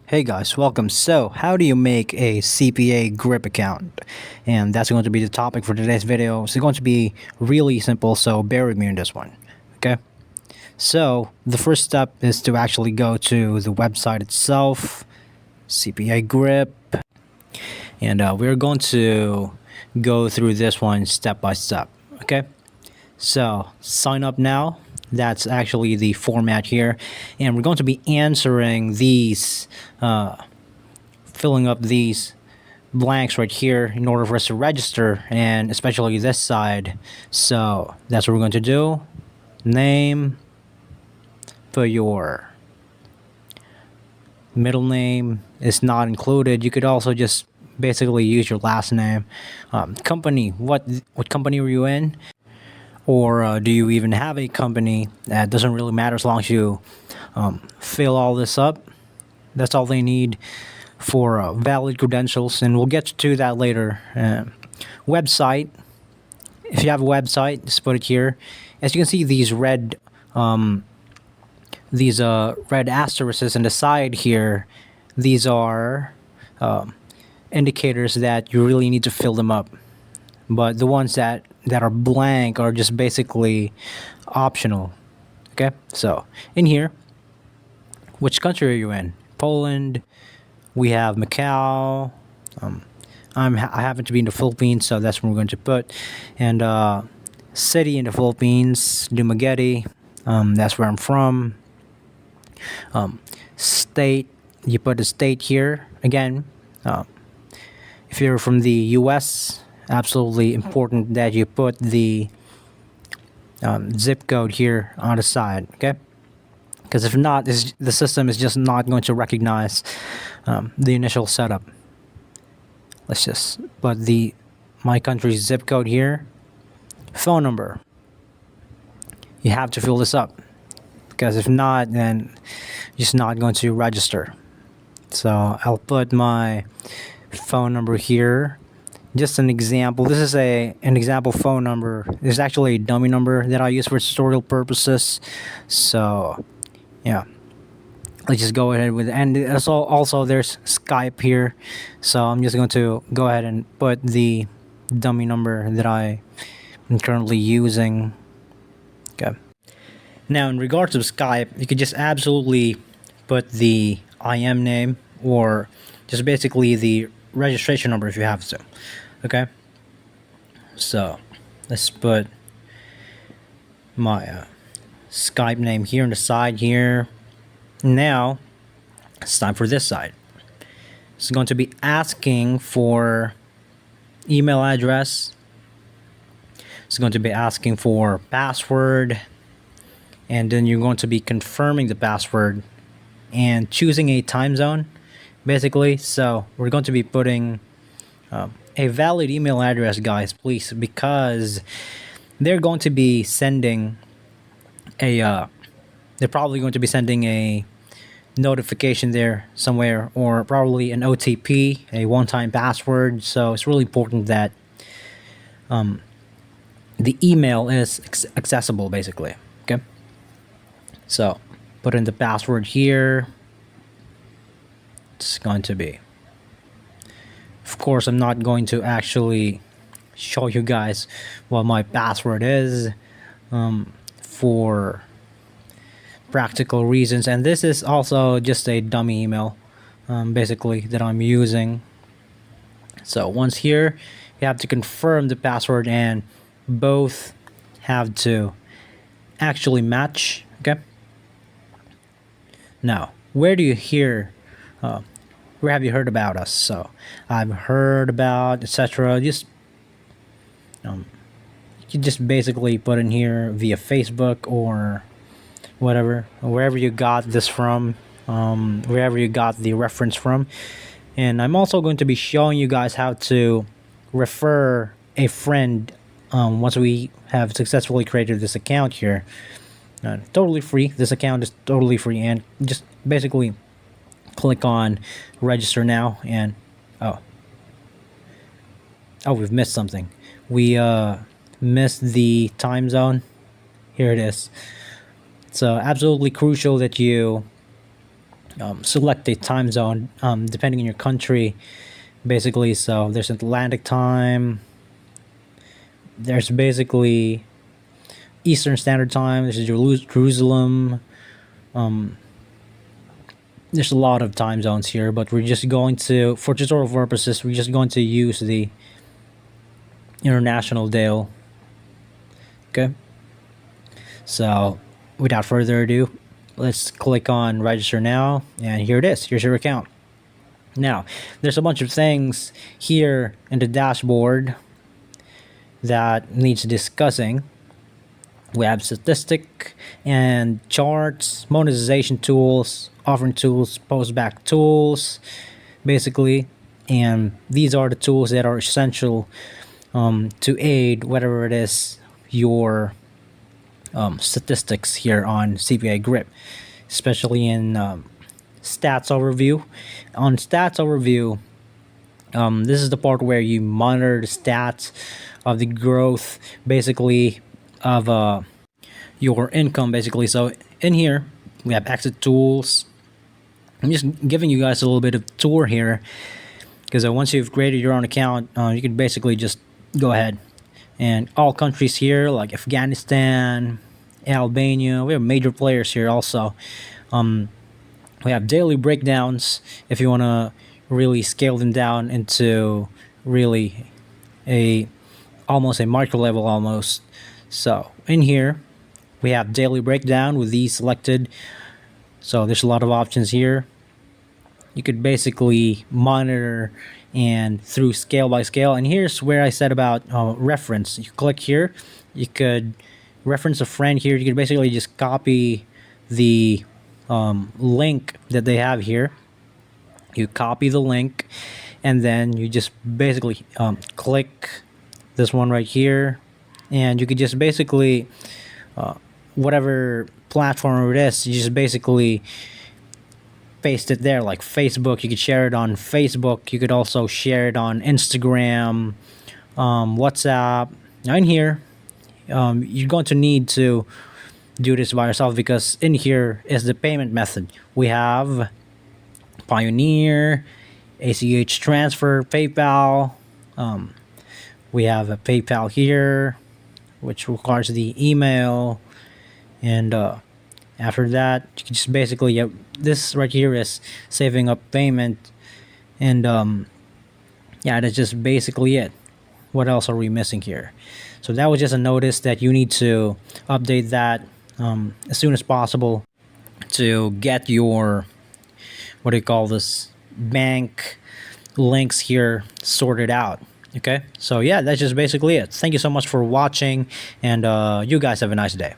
Hey guys, welcome. So, how do you make a CPA grip account? And that's going to be the topic for today's video. It's going to be really simple, so bear with me on this one. Okay? So, the first step is to actually go to the website itself, CPA grip, and we're going to go through this one step by step. Okay? So, sign up now. That's actually the format here. And we're going to be answering these filling up these blanks right here in order for us to register, and especially this side. So that's what we're going to do. Name, put your middle name is not included. You could also just basically use your last name. Company, what company were you in? Or do you even have a company? That doesn't really matter as long as you fill all this up. That's all they need for valid credentials, and we'll get to that later. Website. If you have a website, just put it here. As you can see, these red red asterisks on the side here. These are indicators that you really need to fill them up. But the ones that are blank are just basically optional. Okay, so in here, which country are you in? Poland. We have Macau. I happen to be in the Philippines, so that's what we're going to put. And city in the Philippines, Dumaguete. That's where I'm from. State, you put the state here again. If you're from the U.S., absolutely important that you put the zip code here on the side. Okay. Because if not, the system is just not going to recognize the initial setup. Let's just put my country's zip code here. Phone number. You have to fill this up, because if not, then it's just not going to register. So I'll put my phone number here. Just an example. This is an example phone number. There's actually a dummy number that I use for tutorial purposes. So yeah, let's just go ahead with it. And also there's Skype here, so I'm just going to go ahead and put the dummy number that I am currently using. Okay. Now in regards to Skype, you could just absolutely put the IM name, or just basically the registration number if you have to. Okay, so let's put my Skype name here on the side here. Now it's time for this side. It's going to be asking for email address. It's going to be asking for password, and then you're going to be confirming the password and choosing a time zone, basically. So we're going to be putting a valid email address, guys, please, because they're going to be sending they're probably going to be sending a notification there somewhere, or probably an OTP, a one-time password. So it's really important that the email is accessible, basically. Okay, so put in the password here. It's going to be, of course, I'm not going to actually show you guys what my password is for practical reasons, and this is also just a dummy email basically that I'm using. So once here, you have to confirm the password, and both have to actually match. Okay, now where do you hear where have you heard about us? So I've heard about, etc. Just you can just basically put in here via Facebook or whatever, wherever you got this from, wherever you got the reference from. And I'm also going to be showing you guys how to refer a friend once we have successfully created this account here. Totally free. This account is totally free, and just basically click on register now. And oh, we've missed something. We missed the time zone. Here it is. It's absolutely crucial that you select a time zone depending on your country, basically. So there's Atlantic time, there's basically Eastern Standard Time, there's Jerusalem. There's a lot of time zones here, but we're just going to, for tutorial purposes, we're just going to use the international DAO. Okay. So without further ado, let's click on register now, and here it is. Here's your account. Now, there's a bunch of things here in the dashboard that needs discussing. We have statistic and charts, monetization tools, offering tools, postback tools, basically. And these are the tools that are essential to aid whatever it is your statistics here on CPA Grip, especially in stats overview. On stats overview, this is the part where you monitor the stats of the growth, basically, of your income, basically. So in here, we have exit tools. I'm just giving you guys a little bit of tour here, because once you've created your own account, you can basically just go ahead. And all countries here, like Afghanistan, Albania, we have major players here also. We have daily breakdowns if you want to really scale them down into really almost a micro level almost. So in here, we have daily breakdown with these selected. So there's a lot of options here. You could basically monitor and through scale by scale. And here's where I said about reference. You click here, you could reference a friend here. You could basically just copy the link that they have here. You copy the link, and then you just basically click this one right here, and you could just basically whatever platform it is, you just basically paste it there. Like Facebook, you could share it on Facebook. You could also share it on Instagram, WhatsApp. Now in here, you're going to need to do this by yourself, because in here is the payment method. We have Pioneer, ACH transfer, PayPal. We have a PayPal here, which requires the email, and after that, you can just basically, this right here is saving up payment, and yeah, that's just basically it. What else are we missing here? So that was just a notice that you need to update that as soon as possible to get your, what do you call this, bank links here sorted out. Okay, so yeah, that's just basically it. Thank you so much for watching, and you guys have a nice day.